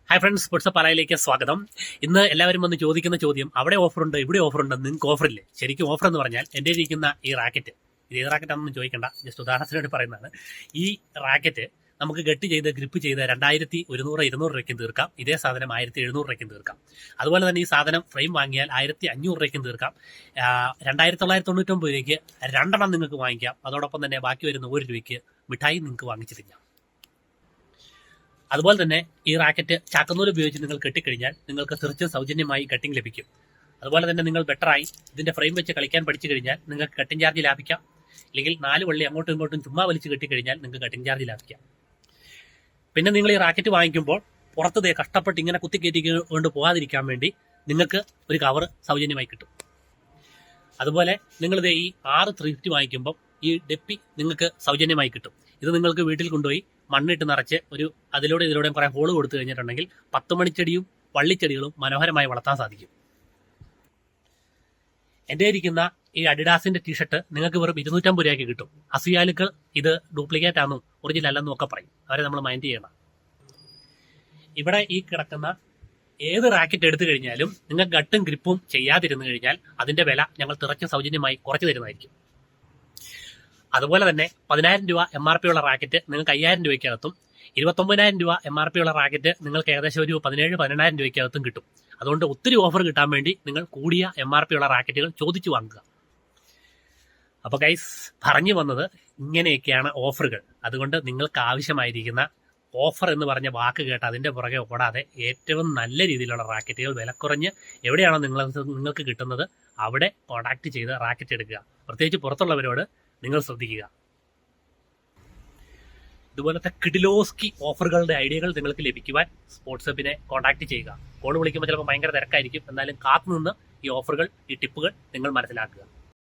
Hi friends, sports പാലയിലേക്ക് സ്വാഗതം. ഇന്ന് എല്ലാവരും വന്ന് ചോദിക്കുന്ന ചോദ്യം, അവിടെ ഓഫറുണ്ട് ഇവിടെ ഓഫറുണ്ട്, നിങ്ങൾക്ക് ഓഫറില്ലേ? ശരിക്കും ഓഫർ എന്ന് പറഞ്ഞാൽ എൻ്റെ ഇരിക്കുന്ന ഈ റാക്കറ്റ്, ഇത് ഏത് റാക്കറ്റാണെന്ന് ചോദിക്കേണ്ട, ജസ്റ്റ് ഉദാഹരണത്തിനായിട്ട് പറയുന്നതാണ്. ഈ റാക്കറ്റ് നമുക്ക് ഗട്ട് ചെയ്ത് ഗ്രിപ്പ് ചെയ്ത് 2100-200 രൂപയ്ക്കും തീർക്കാം. ഇതേ സാധനം 1700 രൂപയ്ക്കും തീർക്കാം. അതുപോലെ തന്നെ ഈ സാധനം ഫ്രെയിം വാങ്ങിയാൽ 1500 രൂപയ്ക്കും തീർക്കാം. 2999 രൂപയ്ക്ക് രണ്ടെണ്ണം നിങ്ങൾക്ക് വാങ്ങിക്കാം. അതോടൊപ്പം തന്നെ ബാക്കി വരുന്ന 1 രൂപയ്ക്ക് മിഠായി നിങ്ങൾക്ക് വാങ്ങിച്ചു തിന്നാം. അതുപോലെ തന്നെ ഈ റാക്കറ്റ് ചാക്കനൂല് ഉപയോഗിച്ച് നിങ്ങൾ കെട്ടിക്കഴിഞ്ഞാൽ നിങ്ങൾക്ക് തീർച്ചയായും സൗജന്യമായി കട്ടിങ് ലഭിക്കും. അതുപോലെ തന്നെ നിങ്ങൾ ബെറ്ററായി ഇതിന്റെ ഫ്രെയിം വെച്ച് കളിക്കാൻ പഠിച്ചു കഴിഞ്ഞാൽ നിങ്ങൾക്ക് കട്ടിങ് ചാർജ് ലാഭിക്കാം. അല്ലെങ്കിൽ 4 വള്ളി അങ്ങോട്ടും ഇങ്ങോട്ടും ചുമ്മാ വലിച്ച് കെട്ടിക്കഴിഞ്ഞാൽ നിങ്ങൾക്ക് കട്ടിങ് ചാർജ് ലാഭിക്കാം. പിന്നെ നിങ്ങൾ ഈ റാക്കറ്റ് വാങ്ങിക്കുമ്പോൾ പുറത്ത് കഷ്ടപ്പെട്ട് ഇങ്ങനെ കുത്തിക്കയറ്റി കൊണ്ട് പോകാതിരിക്കാൻ വേണ്ടി നിങ്ങൾക്ക് ഒരു കവർ സൗജന്യമായി കിട്ടും. അതുപോലെ നിങ്ങൾ ഈ 6 350 വാങ്ങിക്കുമ്പോൾ ഈ ഡെപ്പി നിങ്ങൾക്ക് സൗജന്യമായി കിട്ടും. ഇത് നിങ്ങൾക്ക് വീട്ടിൽ കൊണ്ടുപോയി മണ്ണിട്ട് നിറച്ച് ഇതിലൂടെ കുറെ ഹോള് കൊടുത്തു കഴിഞ്ഞിട്ടുണ്ടെങ്കിൽ 10 മണിച്ചെടിയും വള്ളിച്ചെടികളും മനോഹരമായി വളർത്താൻ സാധിക്കും. എൻ്റെ ഇരിക്കുന്ന ഈ അഡിഡാസിന്റെ ടീഷർട്ട് നിങ്ങൾക്ക് വെറും 250 രൂപയ്ക്ക് കിട്ടും. അസൂയാലുക്കൾ ഇത് ഡ്യൂപ്ലിക്കേറ്റ് ആണെന്നും ഒറിജിനൽ അല്ലെന്നും ഒക്കെ പറയും. അവരെ നമ്മൾ മൈൻഡ് ചെയ്യണം. ഇവിടെ ഈ കിടക്കുന്ന ഏത് റാക്കറ്റ് എടുത്തു കഴിഞ്ഞാലും നിങ്ങൾക്ക് ഗട്ടും ഗ്രിപ്പും ചെയ്യാതിരുന്നു കഴിഞ്ഞാൽ അതിന്റെ വില ഞങ്ങൾ തികച്ചും സൗജന്യമായി കുറച്ചു തരുന്നതായിരിക്കും. അതുപോലെ തന്നെ 10,000 രൂപ MRP ഉള്ള റാക്കറ്റ് നിങ്ങൾക്ക് 5,000 രൂപയ്ക്കകത്തും 29,000 രൂപ MRP ഉള്ള റാക്കറ്റ് നിങ്ങൾക്ക് ഏകദേശം ഒരു 17-18,000 രൂപയ്ക്കകത്തും കിട്ടും. അതുകൊണ്ട് ഒത്തിരി ഓഫർ കിട്ടാൻ വേണ്ടി നിങ്ങൾ കൂടിയ MRP ഉള്ള റാക്കറ്റുകൾ ചോദിച്ചു വാങ്ങുക. അപ്പോൾ ഗൈസ്, പറഞ്ഞു വന്നത് ഇങ്ങനെയൊക്കെയാണ് ഓഫറുകൾ. അതുകൊണ്ട് നിങ്ങൾക്ക് ആവശ്യമായിരിക്കുന്ന ഓഫർ എന്ന് പറഞ്ഞ വാക്ക് കേട്ട് അതിന്റെ പുറകെ ഓടാതെ ഏറ്റവും നല്ല രീതിയിലുള്ള റാക്കറ്റുകൾ വിലക്കുറഞ്ഞ് എവിടെയാണോ നിങ്ങൾക്ക് കിട്ടുന്നത് അവിടെ കോൺടാക്ട് ചെയ്ത് റാക്കറ്റ് എടുക്കുക. പ്രത്യേകിച്ച് പുറത്തുള്ളവരോട് നിങ്ങൾ ശ്രദ്ധിക്കുക. ഇതുപോലത്തെ കിഡിലോസ്കി ഓഫറുകളുടെ ഐഡിയകൾ നിങ്ങൾക്ക് ലഭിക്കുവാൻ സ്പോർട്സ് ഹബിനെ കോൺടാക്ട് ചെയ്യുക. കോൾ വിളിക്കുമ്പോൾ ചിലപ്പോൾ ഭയങ്കര തിരക്കായിരിക്കും. എന്നാലും കാത്തുനിന്ന് ഈ ഓഫറുകൾ, ഈ ടിപ്പുകൾ നിങ്ങൾ മനസ്സിലാക്കുക.